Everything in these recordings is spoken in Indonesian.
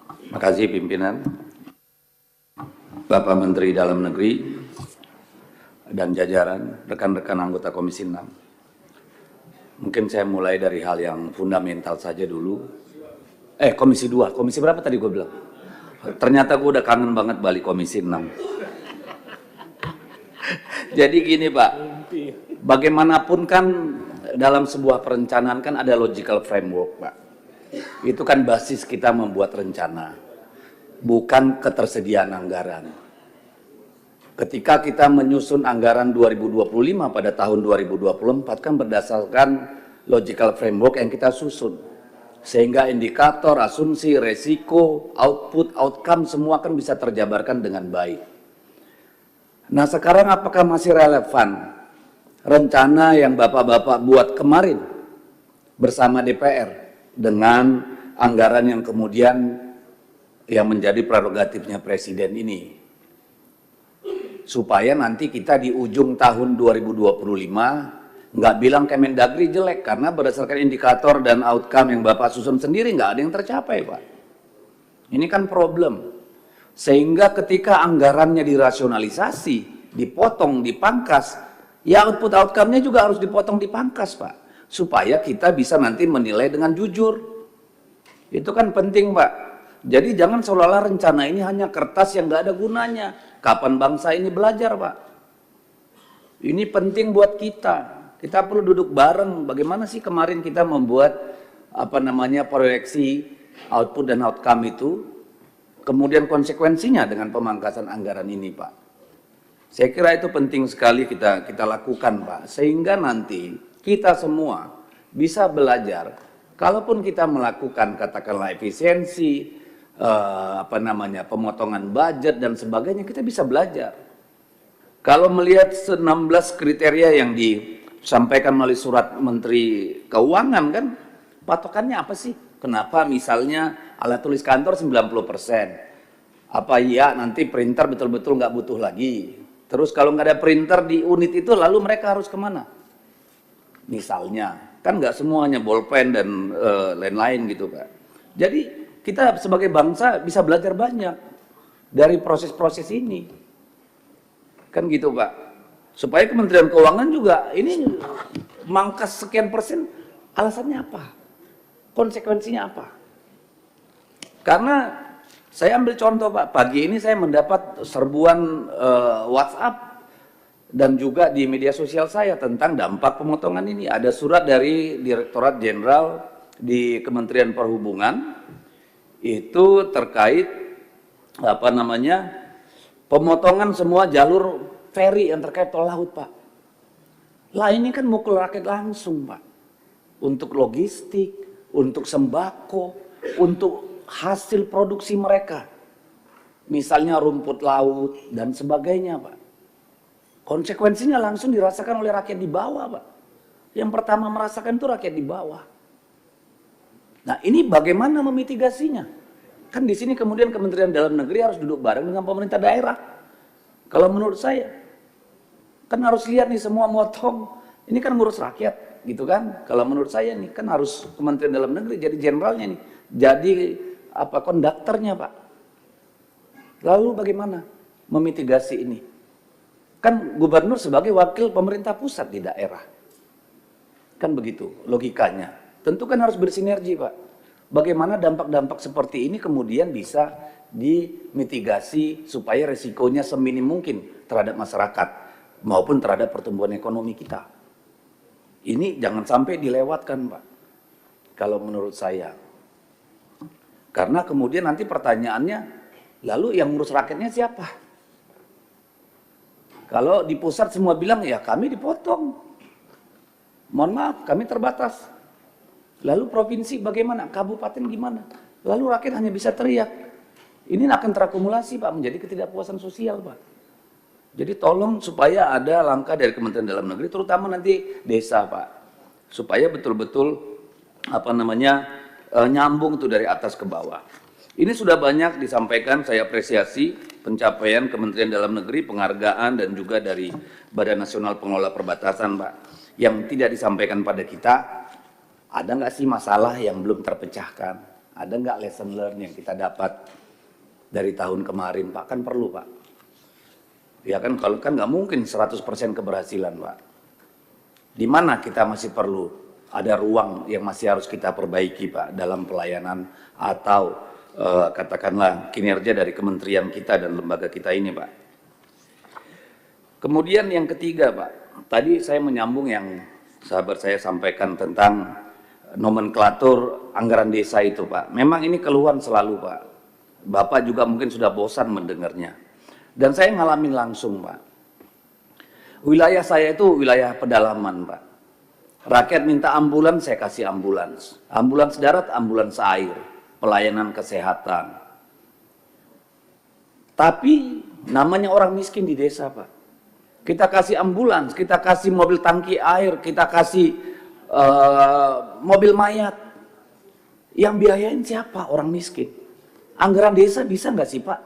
Terima kasih pimpinan, Bapak Menteri Dalam Negeri, dan jajaran, rekan-rekan anggota Komisi 6. Mungkin saya mulai dari hal yang fundamental saja dulu. Komisi 2, komisi berapa tadi gue bilang? Ternyata gue udah kangen banget balik Komisi 6. Jadi gini Pak, bagaimanapun kan dalam sebuah perencanaan kan ada logical framework Pak. Itu kan basis kita membuat rencana, bukan ketersediaan anggaran. Ketika kita menyusun anggaran 2025 pada tahun 2024 kan berdasarkan logical framework yang kita susun. Sehingga indikator, asumsi, resiko, output, outcome semua kan bisa terjabarkan dengan baik. Nah sekarang apakah masih relevan rencana yang Bapak-Bapak buat kemarin bersama DPR dengan anggaran yang kemudian yang menjadi prerogatifnya Presiden ini? Supaya nanti kita di ujung tahun 2025 nggak bilang Kemendagri jelek, karena berdasarkan indikator dan outcome yang Bapak susun sendiri nggak ada yang tercapai Pak. Ini kan problem. Sehingga ketika anggarannya dirasionalisasi, dipotong, dipangkas, ya output outcome-nya juga harus dipotong, dipangkas Pak. Supaya kita bisa nanti menilai dengan jujur. Itu kan penting Pak. Jadi jangan seolah-olah rencana ini hanya kertas yang nggak ada gunanya. Kapan bangsa ini belajar Pak? Ini penting buat kita. Kita perlu duduk bareng. Bagaimana sih kemarin kita membuat proyeksi output dan outcome itu, kemudian konsekuensinya dengan pemangkasan anggaran ini Pak. Saya kira itu penting sekali kita lakukan Pak. Sehingga nanti kita semua bisa belajar. Kalaupun kita melakukan katakanlah efisiensi, pemotongan budget dan sebagainya, kita bisa belajar. Kalau melihat 16 kriteria yang disampaikan melalui surat Menteri Keuangan kan, patokannya apa sih? Kenapa misalnya alat tulis kantor 90%? Apa iya nanti printer betul-betul nggak butuh lagi? Terus kalau nggak ada printer di unit itu, lalu mereka harus kemana? Misalnya, kan nggak semuanya bolpen dan lain-lain gitu Pak. Jadi kita sebagai bangsa bisa belajar banyak dari proses-proses ini. Kan gitu Pak. Supaya Kementerian Keuangan juga ini mangkas sekian persen, alasannya apa? Konsekuensinya apa? Karena saya ambil contoh Pak, pagi ini saya mendapat serbuan WhatsApp dan juga di media sosial saya tentang dampak pemotongan ini. Ada surat dari Direktorat Jenderal di Kementerian Perhubungan, itu terkait pemotongan semua jalur feri yang terkait tol laut Pak. Lah ini kan mukul rakyat langsung Pak. Untuk logistik, untuk sembako, untuk hasil produksi mereka. Misalnya rumput laut dan sebagainya Pak. Konsekuensinya langsung dirasakan oleh rakyat di bawah Pak. Yang pertama merasakan itu rakyat di bawah. Nah ini bagaimana memitigasinya? Kan di sini kemudian Kementerian Dalam Negeri harus duduk bareng dengan pemerintah daerah. Kalau menurut saya, kan harus lihat nih semua motong, ini kan ngurus rakyat gitu kan. Kalau menurut saya nih kan harus Kementerian Dalam Negeri jadi jenderalnya nih, jadi konduktornya Pak. Lalu bagaimana memitigasi ini? Kan gubernur sebagai wakil pemerintah pusat di daerah. Kan begitu logikanya. Tentu kan harus bersinergi Pak. Bagaimana dampak-dampak seperti ini kemudian bisa dimitigasi supaya resikonya seminim mungkin terhadap masyarakat maupun terhadap pertumbuhan ekonomi kita. Ini jangan sampai dilewatkan Pak, kalau menurut saya. Karena kemudian nanti pertanyaannya, lalu yang ngurus rakyatnya siapa? Kalau di pusat semua bilang, ya kami dipotong. Mohon maaf, kami terbatas. Lalu provinsi bagaimana? Kabupaten gimana? Lalu rakyat hanya bisa teriak. Ini akan terakumulasi Pak, menjadi ketidakpuasan sosial Pak. Jadi tolong supaya ada langkah dari Kementerian Dalam Negeri, terutama nanti desa Pak. Supaya betul-betul nyambung tuh dari atas ke bawah. Ini sudah banyak disampaikan, saya apresiasi pencapaian Kementerian Dalam Negeri, penghargaan dan juga dari Badan Nasional Pengelola Perbatasan Pak. Yang tidak disampaikan pada kita, ada nggak sih masalah yang belum terpecahkan? Ada nggak lesson learn yang kita dapat dari tahun kemarin, Pak? Kan perlu, Pak. Ya kan, kalau kan nggak mungkin 100% keberhasilan, Pak. Di mana kita masih perlu ada ruang yang masih harus kita perbaiki, Pak, dalam pelayanan atau katakanlah kinerja dari kementerian kita dan lembaga kita ini, Pak. Kemudian yang ketiga, Pak, tadi saya menyambung yang sahabat saya sampaikan tentang nomenklatur anggaran desa itu, Pak. Memang ini keluhan selalu, Pak. Bapak juga mungkin sudah bosan mendengarnya. Dan saya ngalamin langsung, Pak. Wilayah saya itu wilayah pedalaman, Pak. Rakyat minta ambulans, saya kasih ambulans. Ambulans darat, ambulans air. Pelayanan kesehatan. Tapi namanya orang miskin di desa, Pak. Kita kasih ambulans, kita kasih mobil tangki air, kita kasih mobil mayat. Yang biayain siapa? Orang miskin. Anggaran desa bisa nggak sih, Pak?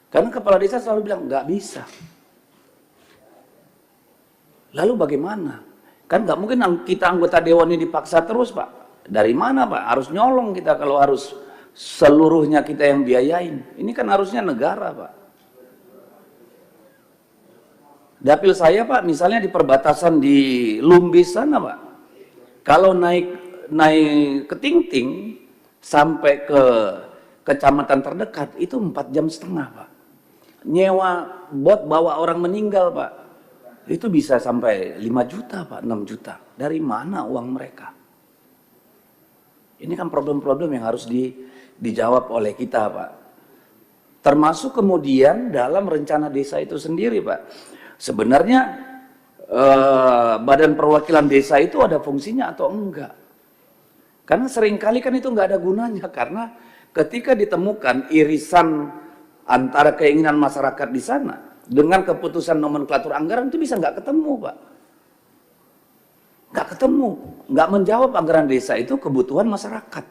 Karena kepala desa selalu bilang, nggak bisa. Lalu bagaimana? Kan nggak mungkin kita anggota dewan ini dipaksa terus, Pak. Dari mana, Pak? Harus nyolong kita kalau harus seluruhnya kita yang biayain. Ini kan harusnya negara, Pak. Dapil saya, Pak, misalnya di perbatasan di Lumbis sana, Pak. Kalau naik ke Tingting sampai ke kecamatan terdekat itu 4,5 jam, Pak. Nyewa bot bawa orang meninggal, Pak. Itu bisa sampai 5 juta, Pak, 6 juta. Dari mana uang mereka? Ini kan problem-problem yang harus dijawab oleh kita, Pak. Termasuk kemudian dalam rencana desa itu sendiri, Pak. Sebenarnya badan perwakilan desa itu ada fungsinya atau enggak? Karena seringkali kan itu enggak ada gunanya, karena ketika ditemukan irisan antara keinginan masyarakat di sana dengan keputusan nomenklatur anggaran itu bisa nggak ketemu, Pak. Nggak ketemu, nggak menjawab anggaran desa itu kebutuhan masyarakat.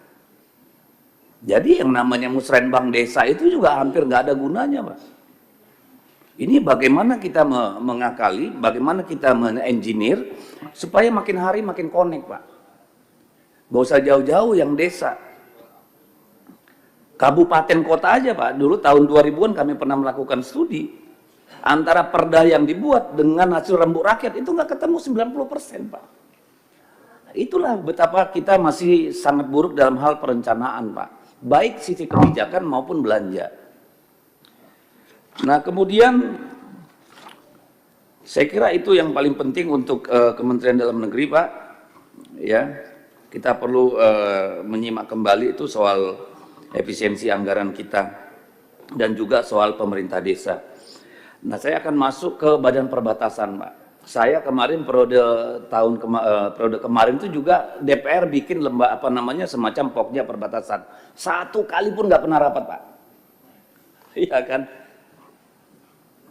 Jadi yang namanya musrenbang desa itu juga hampir nggak ada gunanya, Pak. Ini bagaimana kita mengakali, bagaimana kita menengineer supaya makin hari makin connect, Pak. Nggak usah jauh-jauh yang desa. Kabupaten kota aja, Pak. Dulu tahun 2000-an kami pernah melakukan studi. Antara perda yang dibuat dengan hasil rembuk rakyat itu nggak ketemu 90%, Pak. Itulah betapa kita masih sangat buruk dalam hal perencanaan, Pak. Baik sisi kebijakan maupun belanja. Nah, kemudian saya kira itu yang paling penting untuk Kementerian Dalam Negeri, Pak. Ya, kita perlu menyimak kembali itu soal efisiensi anggaran kita dan juga soal pemerintah desa. Nah, saya akan masuk ke badan perbatasan, Pak. Saya kemarin periode kemarin itu juga DPR bikin semacam pokja perbatasan. Satu kali pun nggak pernah rapat, Pak. Iya kan?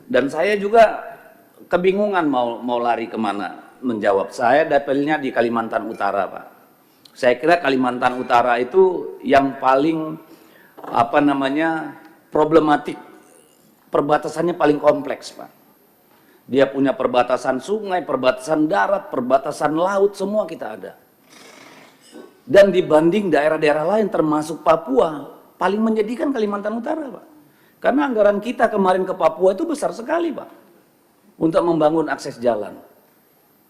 Dan saya juga kebingungan mau lari kemana menjawab. Saya dapilnya di Kalimantan Utara, Pak. Saya kira Kalimantan Utara itu yang paling problematik, perbatasannya paling kompleks, Pak. Dia punya perbatasan sungai, perbatasan darat, perbatasan laut, semua kita ada. Dan dibanding daerah-daerah lain termasuk Papua, paling menyedihkan Kalimantan Utara, Pak. Karena anggaran kita kemarin ke Papua itu besar sekali, Pak. Untuk membangun akses jalan.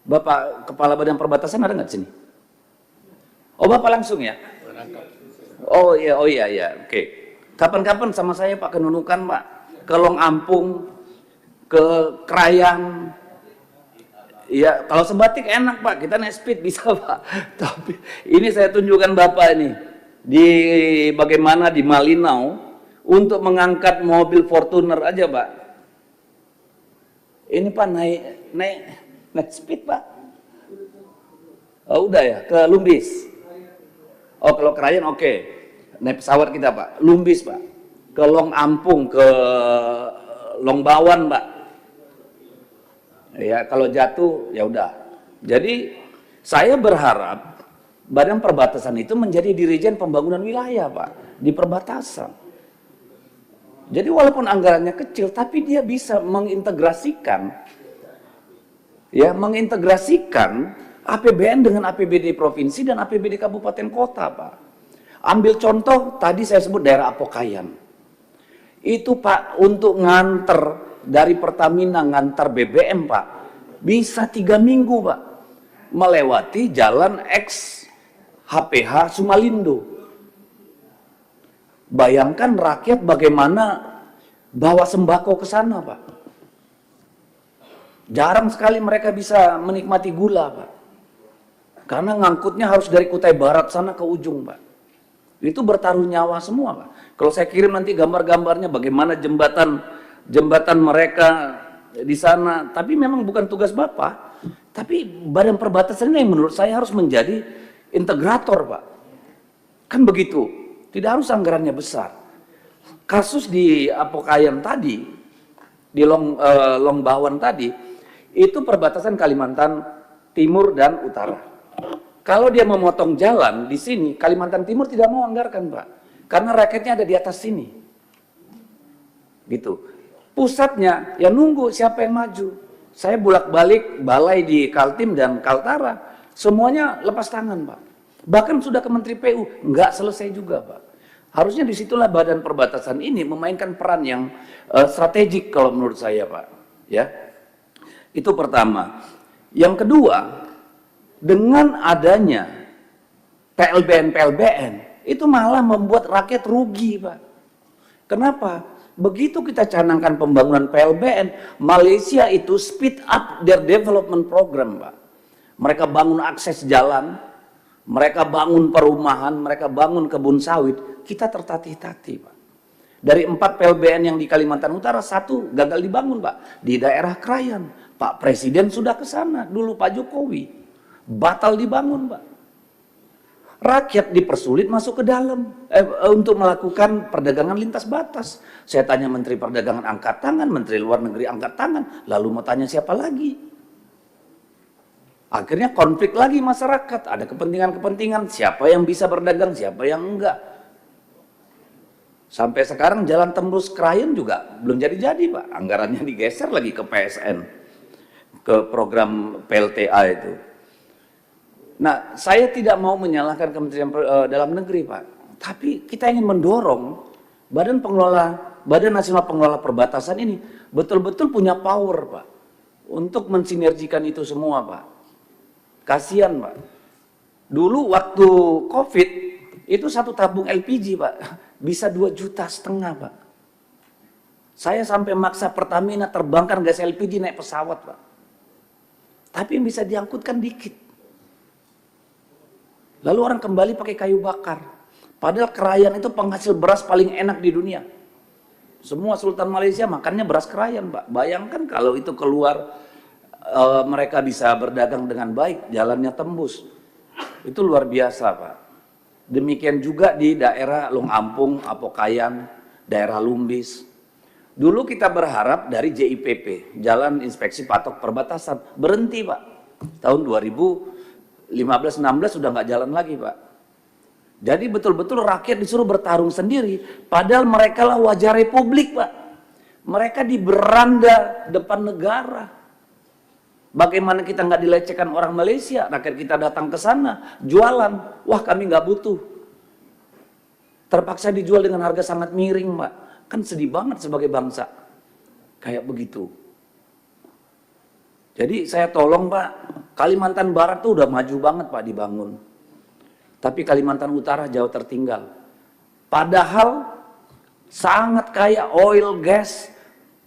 Bapak Kepala Badan Perbatasan ada nggak di sini? Oh, Bapak langsung ya? Oh iya, oke. Kapan-kapan sama saya, Pak, ke Nunukan, Pak. Ke Long Ampung, ke Krayang. Ya, kalau sebatik enak, Pak. Kita naik speed bisa, Pak. Tapi ini saya tunjukkan Bapak ini. Bagaimana di Malinau untuk mengangkat mobil Fortuner aja, Pak. Ini, Pak, naik speed, Pak. Oh, udah ya, ke Lumbis. Oh, kalau Krayan oke. Naik pesawat kita, Pak. Lumbis, Pak. Ke Long Ampung, ke Longbawan, Pak. Ya, kalau jatuh ya udah. Jadi saya berharap Badan Perbatasan itu menjadi dirijen pembangunan wilayah, Pak, di perbatasan. Jadi walaupun anggarannya kecil, tapi dia bisa mengintegrasikan APBN dengan APBD provinsi dan APBD kabupaten kota, Pak. Ambil contoh tadi saya sebut daerah Apokayan. Itu Pak, untuk nganter dari Pertamina nganter BBM Pak, bisa 3 minggu Pak, melewati jalan X HPH Sumalindo. Bayangkan rakyat bagaimana bawa sembako ke sana Pak. Jarang sekali mereka bisa menikmati gula Pak, karena ngangkutnya harus dari Kutai Barat sana ke ujung Pak. Itu bertaruh nyawa semua Pak. Kalau saya kirim nanti gambar-gambarnya bagaimana jembatan mereka di sana. Tapi memang bukan tugas Bapak. Tapi Badan Perbatasan ini yang menurut saya harus menjadi integrator Pak. Kan begitu. Tidak harus anggarannya besar. Kasus di Apokayan tadi, di Longbawan tadi, itu perbatasan Kalimantan Timur dan Utara. Kalau dia memotong jalan di sini, Kalimantan Timur tidak mau anggarkan Pak. Karena rakyatnya ada di atas sini. Gitu. Pusatnya ya nunggu siapa yang maju. Saya bolak-balik balai di Kaltim dan Kaltara, semuanya lepas tangan Pak. Bahkan sudah ke Menteri PU, nggak selesai juga Pak. Harusnya disitulah Badan Perbatasan ini memainkan peran yang strategik kalau menurut saya Pak. Ya, itu pertama. Yang kedua, dengan adanya PLBN itu malah membuat rakyat rugi Pak. Kenapa? Begitu kita canangkan pembangunan PLBN, Malaysia itu speed up their development program Pak. Mereka bangun akses jalan, mereka bangun perumahan, mereka bangun kebun sawit, kita tertatih-tatih Pak. Dari 4 PLBN yang di Kalimantan Utara, 1 gagal dibangun Pak, di daerah Krayan. Pak Presiden sudah ke sana, dulu Pak Jokowi. Batal dibangun Pak. Rakyat dipersulit masuk ke dalam untuk melakukan perdagangan lintas batas. Saya tanya Menteri Perdagangan angkat tangan, Menteri Luar Negeri angkat tangan, lalu mau tanya siapa lagi? Akhirnya konflik lagi masyarakat, ada kepentingan-kepentingan, siapa yang bisa berdagang, siapa yang enggak. Sampai sekarang jalan tembus Krayan juga belum jadi-jadi Pak, anggarannya digeser lagi ke PSN, ke program PLTA itu. Nah, saya tidak mau menyalahkan Kementerian Dalam Negeri, Pak. Tapi kita ingin mendorong Badan Nasional Pengelola Perbatasan ini betul-betul punya power, Pak, untuk mensinergikan itu semua, Pak. Kasihan, Pak. Dulu waktu COVID itu 1 tabung LPG, Pak, bisa 2,5 juta, Pak. Saya sampai maksa Pertamina terbangkan gas LPG naik pesawat, Pak. Tapi yang bisa diangkutkan dikit. Lalu orang kembali pakai kayu bakar. Padahal Krayan itu penghasil beras paling enak di dunia. Semua Sultan Malaysia makannya beras Krayan, Pak. Bayangkan kalau itu keluar, mereka bisa berdagang dengan baik, jalannya tembus. Itu luar biasa, Pak. Demikian juga di daerah Long Ampung, Apokayan, daerah Lumbis. Dulu kita berharap dari JIPP, Jalan Inspeksi Patok Perbatasan, berhenti Pak. Tahun 2015-16 sudah nggak jalan lagi Pak. Jadi betul-betul rakyat disuruh bertarung sendiri, padahal mereka lah wajah Republik Pak. Mereka di beranda depan negara. Bagaimana kita nggak dilecehkan orang Malaysia, rakyat kita datang ke sana, jualan, wah kami nggak butuh. Terpaksa dijual dengan harga sangat miring Pak. Kan sedih banget sebagai bangsa. Kayak begitu. Jadi saya tolong Pak, Kalimantan Barat tuh udah maju banget Pak dibangun. Tapi Kalimantan Utara jauh tertinggal. Padahal sangat kaya oil, gas,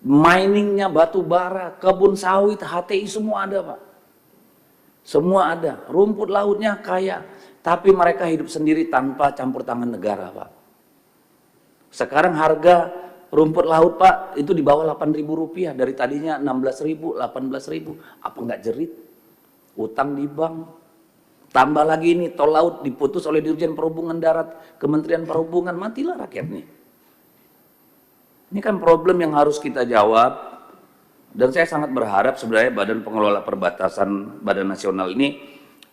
miningnya batu bara, kebun sawit, HTI semua ada Pak. Semua ada, rumput lautnya kaya. Tapi mereka hidup sendiri tanpa campur tangan negara Pak. Sekarang harga rumput laut Pak itu di bawah Rp8.000, dari tadinya Rp16.000, Rp18.000. Apa nggak jerit? Utang di bank. Tambah lagi ini tol laut diputus oleh Dirjen Perhubungan Darat, Kementerian Perhubungan, matilah rakyat nih. Ini kan problem yang harus kita jawab. Dan saya sangat berharap sebenarnya Badan Pengelola Perbatasan Badan Nasional ini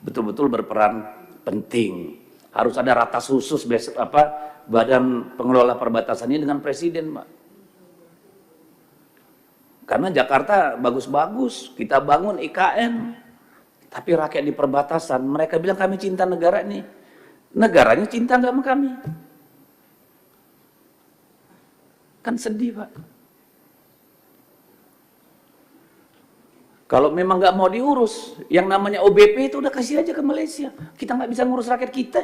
betul-betul berperan penting. Harus ada ratas khusus Badan Pengelola Perbatasan ini dengan Presiden, Pak. Karena Jakarta bagus-bagus, kita bangun IKN, tapi rakyat di perbatasan, mereka bilang kami cinta negara ini. Negaranya cinta nggak sama kami? Kan sedih, Pak. Kalau memang nggak mau diurus, yang namanya OBP itu udah kasih aja ke Malaysia. Kita nggak bisa ngurus rakyat kita.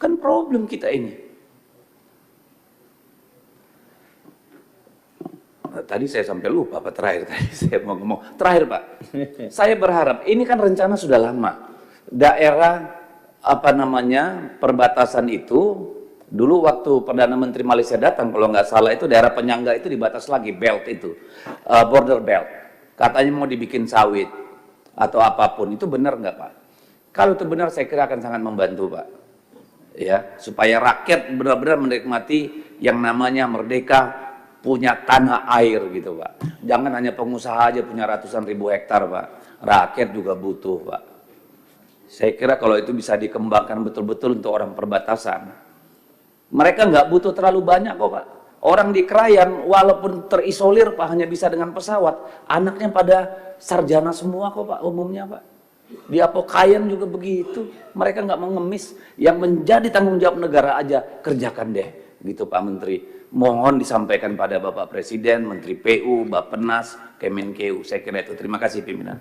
Kan problem kita ini. Tadi saya sampai lupa Pak, terakhir tadi saya mau ngomong. Terakhir Pak, saya berharap, ini kan rencana sudah lama. Daerah perbatasan itu, dulu waktu Perdana Menteri Malaysia datang, kalau nggak salah itu daerah penyangga itu dibatas lagi, belt itu, border belt. Katanya mau dibikin sawit atau apapun, itu benar nggak Pak? Kalau itu benar saya kira akan sangat membantu Pak. Ya, supaya rakyat benar-benar menikmati yang namanya merdeka, punya tanah air gitu Pak. Jangan hanya pengusaha aja punya ratusan ribu hektar Pak. Rakyat juga butuh Pak. Saya kira kalau itu bisa dikembangkan betul-betul untuk orang perbatasan. Mereka nggak butuh terlalu banyak kok Pak. Orang di Krayan walaupun terisolir Pak hanya bisa dengan pesawat. Anaknya pada sarjana semua kok Pak umumnya Pak. Di Apokayan juga begitu. Mereka nggak mau ngemis. Yang menjadi tanggung jawab negara aja kerjakan deh. Gitu Pak Menteri. Mohon disampaikan pada Bapak Presiden, Menteri PU, Bappenas, Kemenkeu. Saya kira itu. Terima kasih pimpinan.